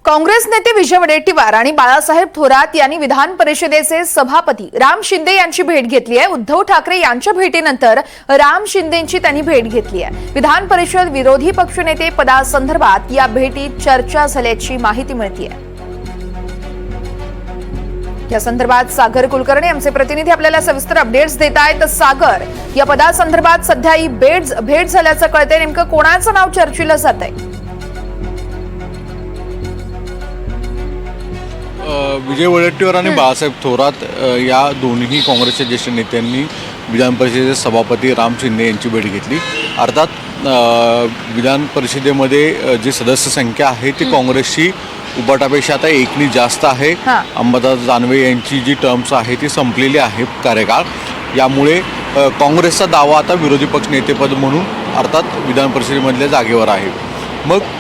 काँग्रेस नेते विजय वडेट्टीवार आणि बाळासाहेब थोरात यांनी विधान परिषदेचे सभापती राम शिंदे यांची भेट घेतली आहे। उद्धव ठाकरे यांच्या भेटीनंतर राम शिंदेंची त्यांनी भेट घेतली आहे। विधान परिषद विरोधी पक्षनेते पदासंदर्भात या भेटीत चर्चा झाल्याची माहिती मिळते आहे। या संदर्भात सागर कुलकर्णी आमचे प्रतिनिधी आपल्याला सविस्तर अपडेट्स देत आहेत। सागर, या पदासंदर्भात सध्या ही भेट झाल्याचं कळतंय, नेमकं कोणाचं नाव चर्चेला जातंय? विजय वडेट्टीवार आणि बाळासाहेब थोरात या दोन्ही काँग्रेसच्या ज्येष्ठ नेत्यांनी विधान परिषदेचे सभापती राम शिंदे यांची भेट घेतली। अर्थात विधान परिषदेमध्ये जी सदस्य संख्या आहे ती काँग्रेसची उबाटापेक्षा आता एकनी जास्त आहे। अंबादास दानवे यांची जी टर्म्स आहे ती संपलेली आहे कार्यकाळ, यामुळे काँग्रेसचा दावा आता विरोधी पक्ष नेतेपद म्हणून अर्थात विधान परिषदेमधल्या जागेवर आहे। मग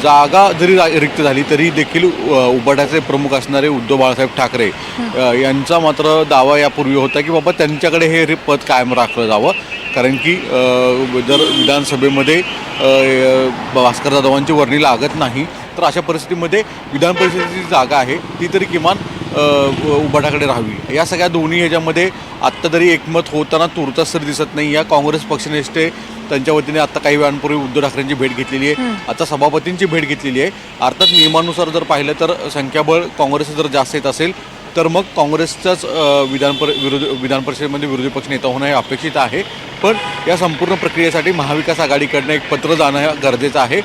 जागा जरी रिक्त झाली तरी देखील उबाटाचे प्रमुख असणारे उद्धव बाळासाहेब ठाकरे यांचा मात्र दावा यापूर्वी होता की बाबा त्यांच्याकडे हे पद कायम राखलं जावं, कारण की जर विधानसभेमध्ये भास्कर जाधवांची वर्णी लागत नाही तर अशा परिस्थितीमध्ये विधान परिषदेची जागा आहे ती तरी किमान उबाटाकडे राहावी। या सगळ्या दोन्ही ह्याच्यामध्ये आत्ता तरी एकमत होताना तुर्तास तरी दिसत नाही। या काँग्रेस पक्षनेते त्यांच्या वतीने आता काही वेळांपूर्वी उद्धव ठाकरेंची भेट घेतलेली आहे, आता सभापतींची भेट घेतलेली आहे। अर्थात नियमानुसार जर पाहिलं तर संख्याबळ काँग्रेस जर जास्त येत असेल तर मग काँग्रेसचाच विधान परिषदेमध्ये विरोधी पक्ष नेता होणं हे अपेक्षित आहे। पण या संपूर्ण प्रक्रियेसाठी महाविकास आघाडीकडनं एक पत्र जाणं गरजेचं आहे।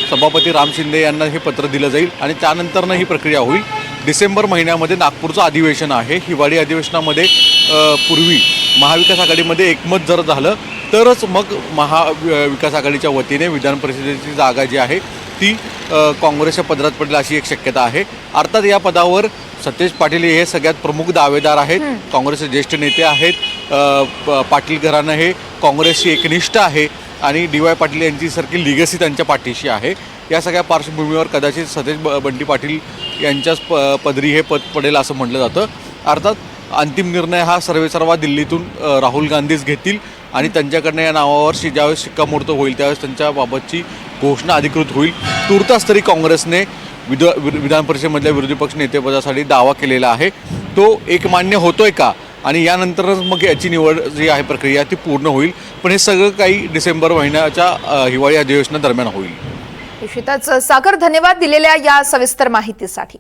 सभापती राम शिंदे यांना हे पत्र दिलं जाईल आणि त्यानंतरनं ही प्रक्रिया होईल। डिसेंबर महिन्यामध्ये नागपूरचं अधिवेशन आहे। हिवाळी अधिवेशनामध्ये पूर्वी महाविकास आघाडीमध्ये एकमत जर झालं तरच मग महाविकास आघाडीच्या वतीने विधान परिषदेची जागा जी आहे ती काँग्रेसच्या पदरात पडेल अशी एक शक्यता आहे। अर्थात या पदावर सतेज पाटील हे सगळ्यात प्रमुख दावेदार आहेत, काँग्रेसचे ज्येष्ठ नेते आहेत। पाटील घराणं हे काँग्रेसशी एकनिष्ठ आहे आणि डी.वाय. पाटील यांची सारखी लिगसी त्यांच्या पाठीशी आहे। या सगळ्या पार्श्वभूमीवर कदाचित सतेज बंटी पाटील यांच्याच पदरी हे पद पडेल असं म्हटलं जातं। अर्थात अंतिम निर्णय हा सर्वेसर्वा दिल्लीतून राहुल गांधीच घेतील आणि त्यांच्याकडनं या नावावर ज्यावेळेस शिक्कामोर्तब होईल त्यावेळेस त्यांच्याबाबतची घोषणा अधिकृत होईल। तुर्तास तरी काँग्रेसने विधान परिषदेमधल्या विरोधी पक्ष नेतेपदासाठी दावा केलेला आहे, तो एक मान्य होतोय का आणि यानंतरच मग याची निवड जी आहे प्रक्रिया ती पूर्ण होईल। पण हे सगळं काही डिसेंबर महिन्याच्या हिवाळी अधिवेशनादरम्यान होईल। निश्चितच सागर, धन्यवाद दिलेल्या या सविस्तर माहितीसाठी।